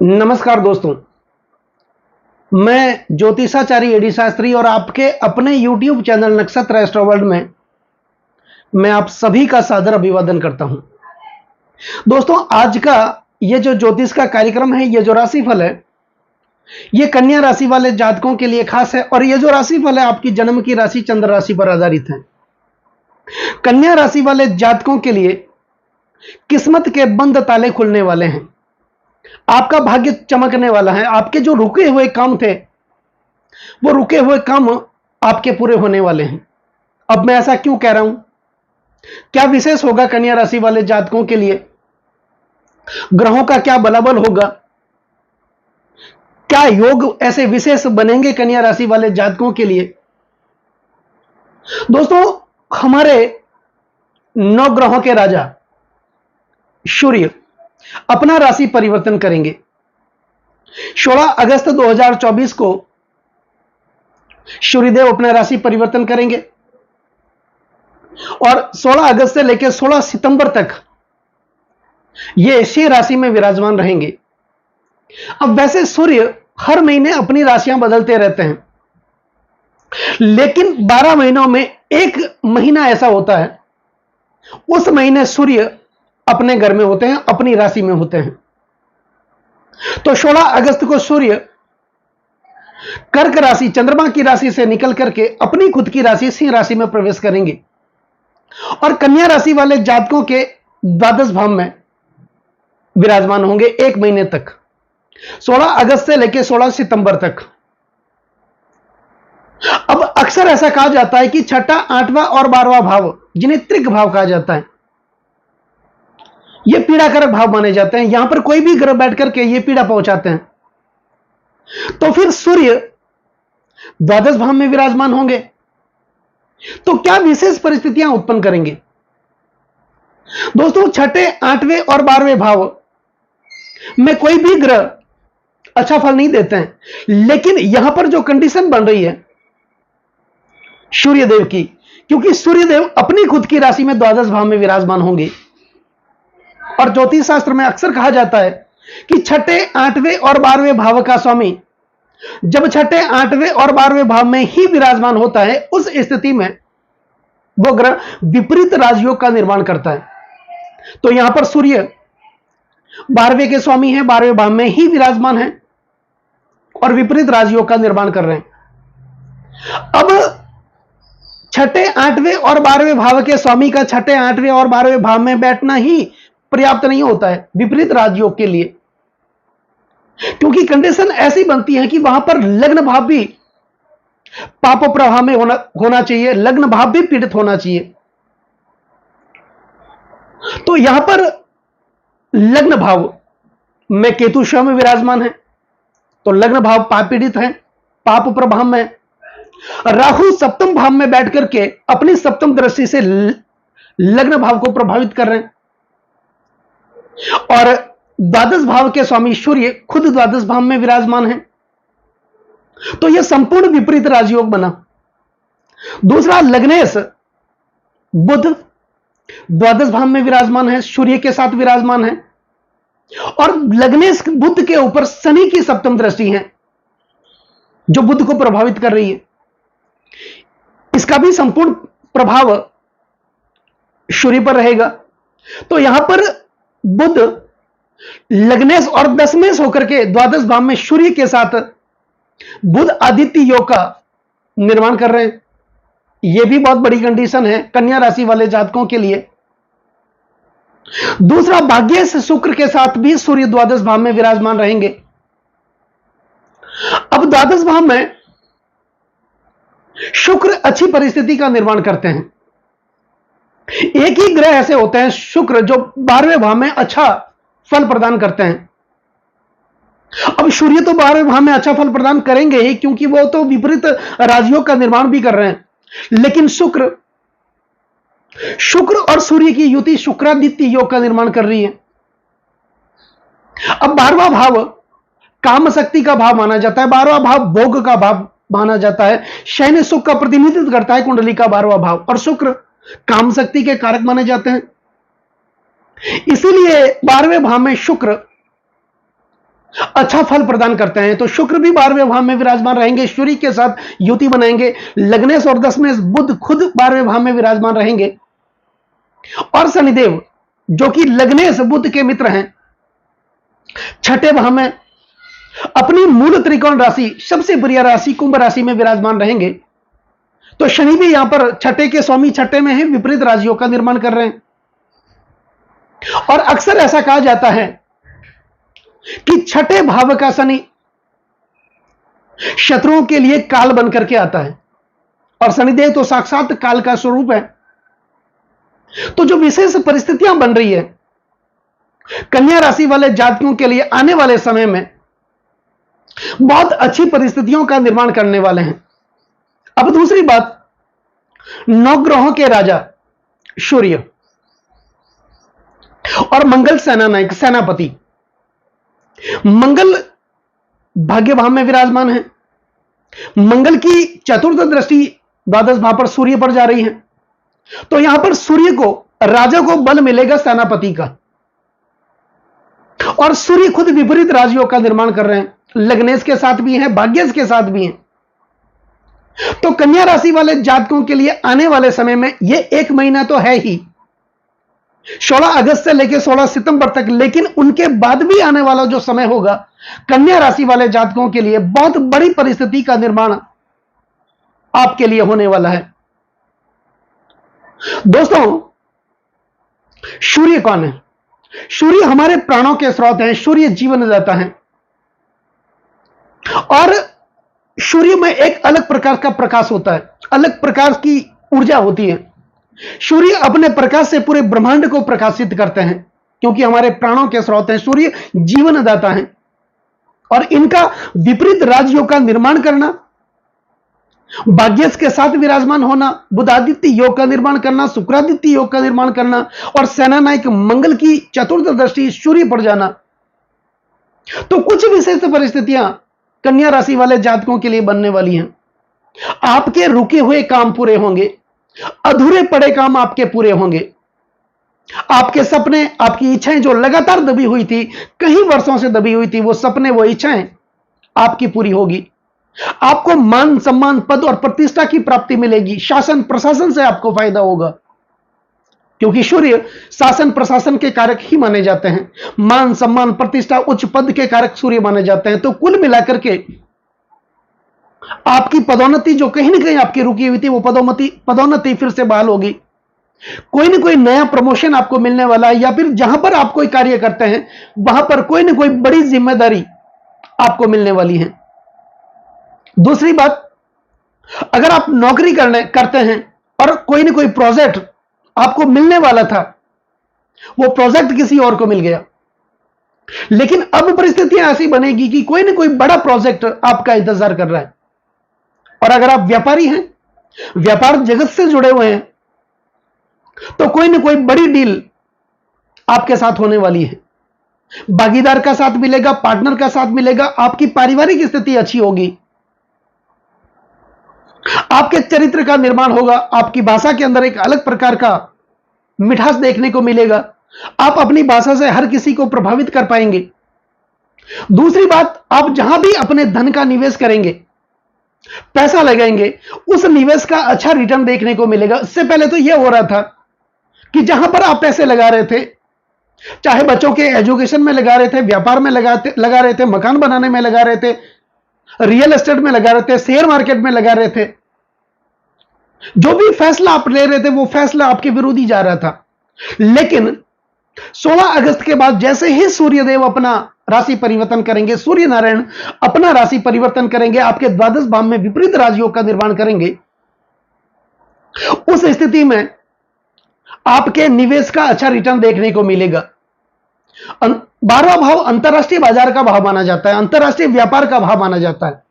नमस्कार दोस्तों। मैं ज्योतिषाचार्य एडी शास्त्री और आपके अपने YouTube चैनल नक्षत्र एस्ट्रो वर्ल्ड में मैं आप सभी का सादर अभिवादन करता हूं। दोस्तों, आज का ये जो ज्योतिष का कार्यक्रम है, ये जो राशिफल है, ये कन्या राशि वाले जातकों के लिए खास है और ये जो राशिफल है आपकी जन्म की राशि चंद्र राशि पर आधारित है। कन्या राशि वाले जातकों के लिए किस्मत के बंद ताले खुलने वाले हैं। आपका भाग्य चमकने वाला है। आपके जो रुके हुए काम थे, वो रुके हुए काम आपके पूरे होने वाले हैं। अब मैं ऐसा क्यों कह रहा हूं? क्या विशेष होगा कन्या राशि वाले जातकों के लिए? ग्रहों का क्या बलाबल होगा? क्या योग ऐसे विशेष बनेंगे कन्या राशि वाले जातकों के लिए? दोस्तों, हमारे 9 ग्रहों के राजा सूर्य अपना राशि परिवर्तन करेंगे। 16 अगस्त 2024 को सूर्यदेव अपना राशि परिवर्तन करेंगे और 16 अगस्त से लेकर 16 सितंबर तक ये इसी राशि में विराजमान रहेंगे। अब वैसे सूर्य हर महीने अपनी राशियां बदलते रहते हैं, लेकिन 12 महीनों में एक महीना ऐसा होता है, उस महीने सूर्य अपने घर में होते हैं, अपनी राशि में होते हैं। तो 16 अगस्त को सूर्य कर्क राशि चंद्रमा की राशि से निकल करके अपनी खुद की राशि सिंह राशि में प्रवेश करेंगे और कन्या राशि वाले जातकों के द्वादश भाव में विराजमान होंगे एक महीने तक, 16 अगस्त से लेकर 16 सितंबर तक। अब अक्सर ऐसा कहा जाता है कि छठा, 8वां और 12वां भाव, जिन्हें त्रिक भाव कहा जाता है, ये पीड़ाकारक भाव माने जाते हैं। यहां पर कोई भी ग्रह बैठ करके ये पीड़ा पहुंचाते हैं। तो फिर सूर्य द्वादश भाव में विराजमान होंगे तो क्या विशेष परिस्थितियां उत्पन्न करेंगे? दोस्तों, छठे, 8वें और 12वें भाव में कोई भी ग्रह अच्छा फल नहीं देते हैं, लेकिन यहां पर जो कंडीशन बन रही है सूर्यदेव की, क्योंकि सूर्यदेव अपनी खुद की राशि में द्वादश भाव में विराजमान होंगे और ज्योतिष शास्त्र में अक्सर कहा जाता है कि छठे, 8वें और 12वें भाव का स्वामी जब छठे, 8वें और 12वें भाव में ही विराजमान होता है, उस स्थिति में वो ग्रह विपरीत राजयोग का निर्माण करता है। तो यहां पर सूर्य 12वें के स्वामी हैं, 12वें भाव में ही विराजमान हैं और विपरीत राजयोग का निर्माण कर रहे हैं। अब छठे, 8वें और 12वें भाव के स्वामी का छठे, 8वें और 12वें भाव में बैठना ही पर्याप्त नहीं होता है विपरीत राजयोग के लिए, क्योंकि कंडीशन ऐसी बनती है कि वहां पर लग्न भाव भी पाप प्रभाव में होना चाहिए, लग्न भाव भी पीड़ित होना चाहिए। तो यहां पर लग्न भाव में केतु स्वयं विराजमान है, तो लग्न भाव पाप पीड़ित है, पाप प्रभाव में। राहु सप्तम भाव में बैठ करके अपनी सप्तम दृष्टि से लग्न भाव को प्रभावित कर रहे हैं और द्वादश भाव के स्वामी सूर्य खुद द्वादश भाव में विराजमान है। तो यह संपूर्ण विपरीत राजयोग बना। दूसरा, लग्नेश बुध द्वादश भाव में विराजमान है, सूर्य के साथ विराजमान है और लग्नेश बुध के ऊपर शनि की सप्तम दृष्टि है जो बुध को प्रभावित कर रही है। इसका भी संपूर्ण प्रभाव सूर्य पर रहेगा। तो यहां पर बुध लग्नेश और दशमेश होकर के द्वादश भाव में सूर्य के साथ बुध आदित्य योग का निर्माण कर रहे हैं। यह भी बहुत बड़ी कंडीशन है कन्या राशि वाले जातकों के लिए। दूसरा, भाग्य से शुक्र के साथ भी सूर्य द्वादश भाव में विराजमान रहेंगे। अब द्वादश भाव में शुक्र अच्छी परिस्थिति का निर्माण करते हैं। एक ही ग्रह ऐसे होते हैं शुक्र जो 12वें भाव में अच्छा फल प्रदान करते हैं। अब सूर्य तो 12वें भाव में अच्छा फल प्रदान करेंगे ही, क्योंकि वो तो विपरीत राजयोग का निर्माण भी कर रहे हैं, लेकिन शुक्र और सूर्य की युति शुक्रादित्य योग का निर्माण कर रही है। अब 12वां भाव काम शक्ति का भाव माना जाता है, 12वां भाव भोग का भाव माना जाता है, शयन सुख का प्रतिनिधित्व करता है कुंडली का 12वां भाव, और शुक्र काम शक्ति के कारक माने जाते हैं। इसीलिए 12वें भाव में शुक्र अच्छा फल प्रदान करते हैं। तो शुक्र भी 12वें भाव में विराजमान रहेंगे, सूर्य के साथ युति बनाएंगे। लग्नेश और दशमेश बुध खुद 12वें भाव में विराजमान रहेंगे, और शनिदेव जो कि लग्नेश बुध के मित्र हैं, छठे भाव में अपनी मूल त्रिकोण राशि, सबसे प्रिय राशि कुंभ राशि में विराजमान रहेंगे। तो शनि भी यहां पर छठे के स्वामी छठे में है, विपरीत राशियों का निर्माण कर रहे हैं। और अक्सर ऐसा कहा जाता है कि छठे भाव का शनि शत्रुओं के लिए काल बन करके आता है, और शनिदेव तो साक्षात काल का स्वरूप है। तो जो विशेष परिस्थितियां बन रही है कन्या राशि वाले जातकों के लिए, आने वाले समय में बहुत अच्छी परिस्थितियों का निर्माण करने वाले हैं। अब दूसरी बात, नवग्रहों के राजा सूर्य और मंगल सेनानायक, सेनापति मंगल भाग्य भाव में विराजमान है। मंगल की चतुर्थ दृष्टि द्वादश भाव पर सूर्य पर जा रही है। तो यहां पर सूर्य को, राजा को बल मिलेगा सेनापति का, और सूर्य खुद विपरीत राशियों का निर्माण कर रहे हैं, लग्नेश के साथ भी हैं, भाग्येश के साथ भी हैं। तो कन्या राशि वाले जातकों के लिए आने वाले समय में यह एक महीना तो है ही, 16 अगस्त से लेकर 16 सितंबर तक, लेकिन उनके बाद भी आने वाला जो समय होगा कन्या राशि वाले जातकों के लिए बहुत बड़ी परिस्थिति का निर्माण आपके लिए होने वाला है। दोस्तों, सूर्य कौन है? सूर्य हमारे प्राणों के स्रोत हैं, सूर्य जीवन देता है, और सूर्य में एक अलग प्रकार का प्रकाश होता है, अलग प्रकार की ऊर्जा होती है। सूर्य अपने प्रकाश से पूरे ब्रह्मांड को प्रकाशित करते हैं, क्योंकि हमारे प्राणों के स्रोत हैं, सूर्य जीवनदाता है। और इनका विपरीत राजयोग का निर्माण करना, भाग्येश के साथ विराजमान होना, बुधादित्य योग का निर्माण करना, शुक्रादित्य योग का निर्माण करना, और सेनानायक मंगल की चतुर्थ दृष्टि सूर्य पर जाना, तो कुछ विशेष परिस्थितियां कन्या राशि वाले जातकों के लिए बनने वाली हैं। आपके रुके हुए काम पूरे होंगे, अधूरे पड़े काम आपके पूरे होंगे। आपके सपने, आपकी इच्छाएं जो लगातार दबी हुई थी, कई वर्षों से दबी हुई थी, वो सपने, वो इच्छाएं आपकी पूरी होगी। आपको मान सम्मान, पद और प्रतिष्ठा की प्राप्ति मिलेगी। शासन प्रशासन से आपको फायदा होगा, क्योंकि सूर्य शासन प्रशासन के कारक ही माने जाते हैं। मान सम्मान, प्रतिष्ठा, उच्च पद के कारक सूर्य माने जाते हैं। तो कुल मिलाकर के आपकी पदोन्नति जो कहीं ना कहीं आपकी रुकी हुई थी, वो पदोन्नति फिर से बहाल होगी। कोई ना कोई नया प्रमोशन आपको मिलने वाला है, या फिर जहां पर आप कोई कार्य करते हैं वहां पर कोई ना कोई बड़ी जिम्मेदारी आपको मिलने वाली है। दूसरी बात, अगर आप नौकरी करते हैं और कोई ना कोई प्रोजेक्ट आपको मिलने वाला था, वो प्रोजेक्ट किसी और को मिल गया, लेकिन अब परिस्थितियां ऐसी बनेगी कि कोई ना कोई बड़ा प्रोजेक्ट आपका इंतजार कर रहा है। और अगर आप व्यापारी हैं, व्यापार जगत से जुड़े हुए हैं, तो कोई ना कोई बड़ी डील आपके साथ होने वाली है। भागीदार का साथ मिलेगा, पार्टनर का साथ मिलेगा, आपकी पारिवारिक स्थिति अच्छी होगी, आपके चरित्र का निर्माण होगा, आपकी भाषा के अंदर एक अलग प्रकार का मिठास देखने को मिलेगा। आप अपनी भाषा से हर किसी को प्रभावित कर पाएंगे। दूसरी बात, आप जहां भी अपने धन का निवेश करेंगे, पैसा लगाएंगे, उस निवेश का अच्छा रिटर्न देखने को मिलेगा। इससे पहले तो यह हो रहा था कि जहां पर आप पैसे लगा रहे थे, चाहे बच्चों के एजुकेशन में लगा रहे थे, व्यापार में लगा रहे थे, मकान बनाने में लगा रहे थे, रियल एस्टेट में लगा रहे थे, शेयर मार्केट में लगा रहे थे, जो भी फैसला आप ले रहे थे वो फैसला आपके विरोधी जा रहा था। लेकिन 16 अगस्त के बाद जैसे ही सूर्यदेव अपना राशि परिवर्तन करेंगे, सूर्य नारायण अपना राशि परिवर्तन करेंगे, आपके द्वादश भाव में विपरीत राजयोग का निर्माण करेंगे, उस स्थिति में आपके निवेश का अच्छा रिटर्न देखने को मिलेगा। 12वां भाव अंतरराष्ट्रीय बाजार का भाव माना जाता है, अंतरराष्ट्रीय व्यापार का भाव माना जाता है।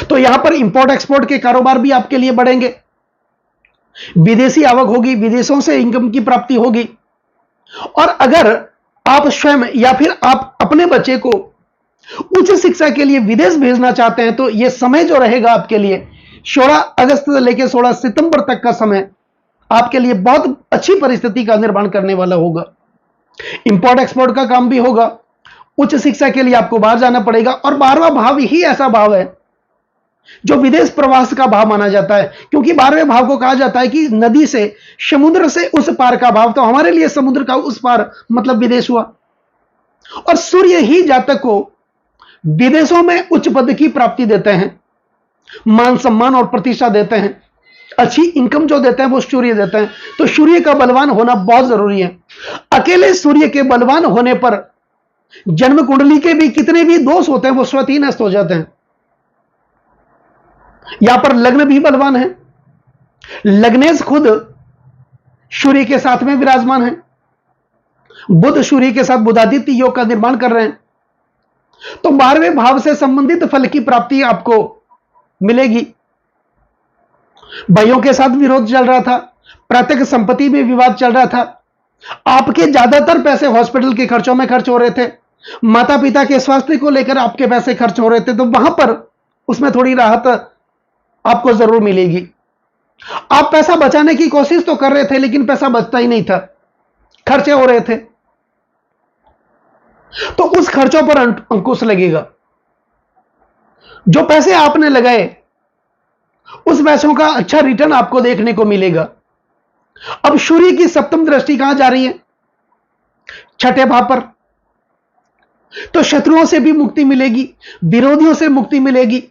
तो यहां पर इंपोर्ट एक्सपोर्ट के कारोबार भी आपके लिए बढ़ेंगे, विदेशी आवक होगी, विदेशों से इनकम की प्राप्ति होगी। और अगर आप स्वयं या फिर आप अपने बच्चे को उच्च शिक्षा के लिए विदेश भेजना चाहते हैं, तो यह समय जो रहेगा आपके लिए 16 अगस्त से लेकर 16 सितंबर तक का समय आपके लिए बहुत अच्छी परिस्थिति का निर्माण करने वाला होगा। इंपोर्ट एक्सपोर्ट का काम भी होगा, उच्च शिक्षा के लिए आपको बाहर जाना पड़ेगा। और 12वां भाव ही ऐसा भाव है जो विदेश प्रवास का भाव माना जाता है, क्योंकि 12वें भाव को कहा जाता है कि नदी से, समुद्र से उस पार का भाव। तो हमारे लिए समुद्र का उस पार मतलब विदेश हुआ। और सूर्य ही जातक को विदेशों में उच्च पद की प्राप्ति देते हैं, मान सम्मान और प्रतिष्ठा देते हैं, अच्छी इनकम जो देते हैं वो सूर्य देते हैं। तो सूर्य का बलवान होना बहुत जरूरी है। अकेले सूर्य के बलवान होने पर जन्म कुंडली के भी कितने भी दोष होते हैं वो स्वतः ही नष्ट हो जाते हैं। यहां पर लग्न भी बलवान है। लग्नेश खुद सूर्य के साथ में विराजमान है। बुध सूर्य के साथ बुधादित्य योग का निर्माण कर रहे हैं। तो 12वें भाव से संबंधित फल की प्राप्ति आपको मिलेगी। भाइयों के साथ विरोध चल रहा था, प्रत्यक्ष संपत्ति में विवाद चल रहा था, आपके ज्यादातर पैसे हॉस्पिटल के खर्चों में खर्च हो रहे थे, माता पिता के स्वास्थ्य को लेकर आपके पैसे खर्च हो रहे थे, तो वहां पर उसमें थोड़ी राहत आपको जरूर मिलेगी। आप पैसा बचाने की कोशिश तो कर रहे थे लेकिन पैसा बचता ही नहीं था, खर्चे हो रहे थे। तो उस खर्चों पर अंकुश लगेगा। जो पैसे आपने लगाए उस पैसों का अच्छा रिटर्न आपको देखने को मिलेगा। अब सूर्य की सप्तम दृष्टि कहां जा रही है? छठे भाव पर। तो शत्रुओं से भी मुक्ति मिलेगी, विरोधियों से मुक्ति मिलेगी,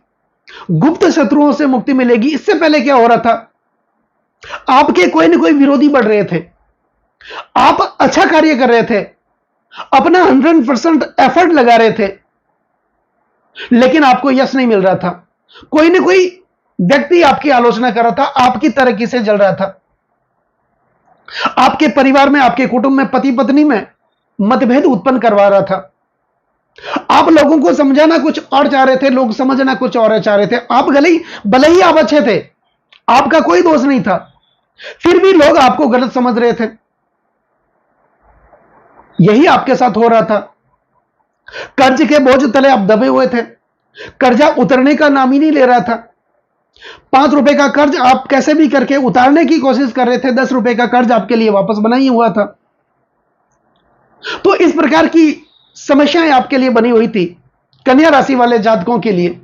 गुप्त शत्रुओं से मुक्ति मिलेगी। इससे पहले क्या हो रहा था, आपके कोई ना कोई विरोधी बढ़ रहे थे, आप अच्छा कार्य कर रहे थे, अपना 100% एफर्ट लगा रहे थे, लेकिन आपको यश नहीं मिल रहा था। कोई ना कोई व्यक्ति आपकी आलोचना कर रहा था, आपकी तरक्की से जल रहा था। आपके परिवार में, आपके कुटुंब में, पति पत्नी में मतभेद उत्पन्न करवा रहा था। आप लोगों को समझाना कुछ और चाह रहे थे, लोग समझना कुछ और चाह रहे थे। आप भले ही आप अच्छे थे, आपका कोई दोष नहीं था, फिर भी लोग आपको गलत समझ रहे थे। यही आपके साथ हो रहा था। कर्ज के बोझ तले आप दबे हुए थे, कर्जा उतरने का नाम ही नहीं ले रहा था। 5 रुपए का कर्ज आप कैसे भी करके उतारने की कोशिश कर रहे थे, 10 रुपए का कर्ज आपके लिए वापस बना ही हुआ था। तो इस प्रकार की समस्याएं आपके लिए बनी हुई थी, कन्या राशि वाले जातकों के लिए।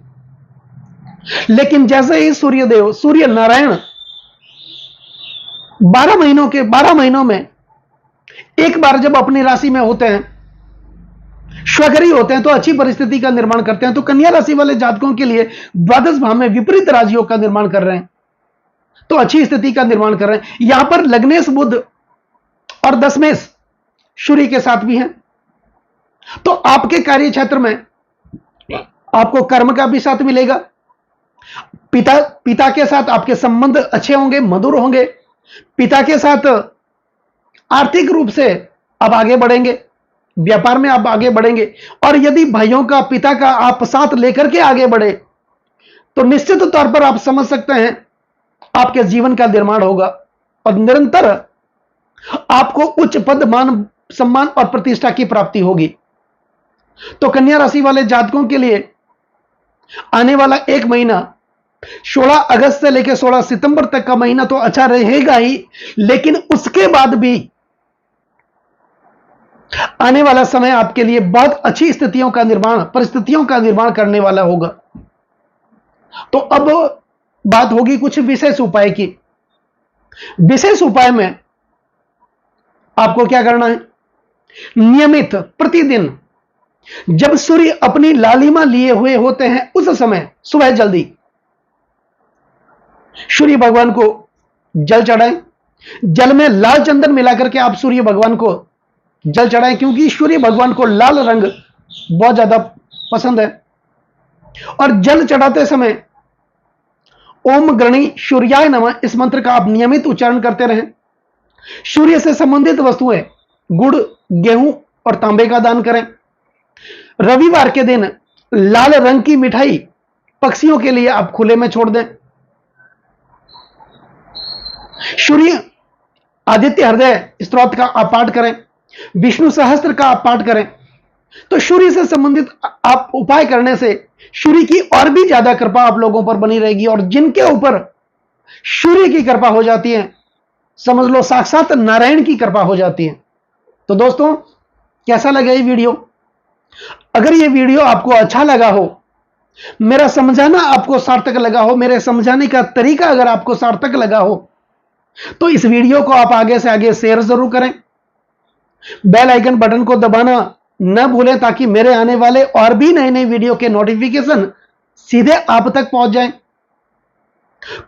लेकिन जैसे ही सूर्यदेव, सूर्य नारायण 12 महीनों में एक बार जब अपनी राशि में होते हैं, स्वग्रही होते हैं, तो अच्छी परिस्थिति का निर्माण करते हैं। तो कन्या राशि वाले जातकों के लिए द्वादश भाव में विपरीत राजयोग का निर्माण कर रहे हैं, तो अच्छी स्थिति का निर्माण कर रहे हैं। यहां पर लग्नेश बुध और दशमेश सूर्य के साथ भी हैं। तो आपके कार्य क्षेत्र में आपको कर्म का भी साथ मिलेगा। पिता के साथ आपके संबंध अच्छे होंगे, मधुर होंगे। पिता के साथ आर्थिक रूप से आप आगे बढ़ेंगे, व्यापार में आप आगे बढ़ेंगे। और यदि भाइयों का, पिता का आप साथ लेकर के आगे बढ़े तो निश्चित तौर पर आप समझ सकते हैं आपके जीवन का निर्माण होगा और निरंतर आपको उच्च पद, मान सम्मान और प्रतिष्ठा की प्राप्ति होगी। तो कन्या राशि वाले जातकों के लिए आने वाला एक महीना 16 अगस्त से लेकर 16 सितंबर तक का महीना तो अच्छा रहेगा ही, लेकिन उसके बाद भी आने वाला समय आपके लिए बहुत अच्छी स्थितियों का निर्माण, परिस्थितियों का निर्माण करने वाला होगा। तो अब बात होगी कुछ विशेष उपाय की। विशेष उपाय में आपको क्या करना है? नियमित प्रतिदिन जब सूर्य अपनी लालिमा लिए हुए होते हैं उस समय सुबह जल्दी सूर्य भगवान को जल चढ़ाएं। जल में लाल चंदन मिलाकर के आप सूर्य भगवान को जल चढ़ाएं, क्योंकि सूर्य भगवान को लाल रंग बहुत ज्यादा पसंद है। और जल चढ़ाते समय ओम गृणी सूर्याय नमः इस मंत्र का आप नियमित उच्चारण करते रहें। सूर्य से संबंधित वस्तुएं गुड़, गेहूं और तांबे का दान करें। रविवार के दिन लाल रंग की मिठाई पक्षियों के लिए आप खुले में छोड़ दें। सूर्य आदित्य हृदय स्तोत्र का आप पाठ करें, विष्णु सहस्त्र का आप पाठ करें। तो सूर्य से संबंधित आप उपाय करने से सूर्य की और भी ज्यादा कृपा आप लोगों पर बनी रहेगी। और जिनके ऊपर सूर्य की कृपा हो जाती है, समझ लो साक्षात नारायण की कृपा हो जाती है। तो दोस्तों, कैसा लगा ये वीडियो? अगर ये वीडियो आपको अच्छा लगा हो, मेरा समझाना आपको सार्थक लगा हो, मेरे समझाने का तरीका अगर आपको सार्थक लगा हो, तो इस वीडियो को आप आगे से आगे शेयर जरूर करें। बेल आइकन बटन को दबाना न भूलें ताकि मेरे आने वाले और भी नए नए वीडियो के नोटिफिकेशन सीधे आप तक पहुंच जाएं।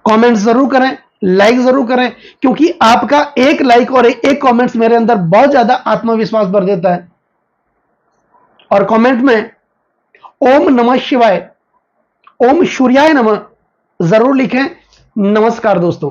कमेंट जरूर करें, लाइक जरूर करें, क्योंकि आपका एक लाइक और एक कमेंट्स मेरे अंदर बहुत ज्यादा आत्मविश्वास भर देता है। और कमेंट में ओम नमः शिवाय, ओम सूर्याय नमः जरूर लिखें। नमस्कार दोस्तों।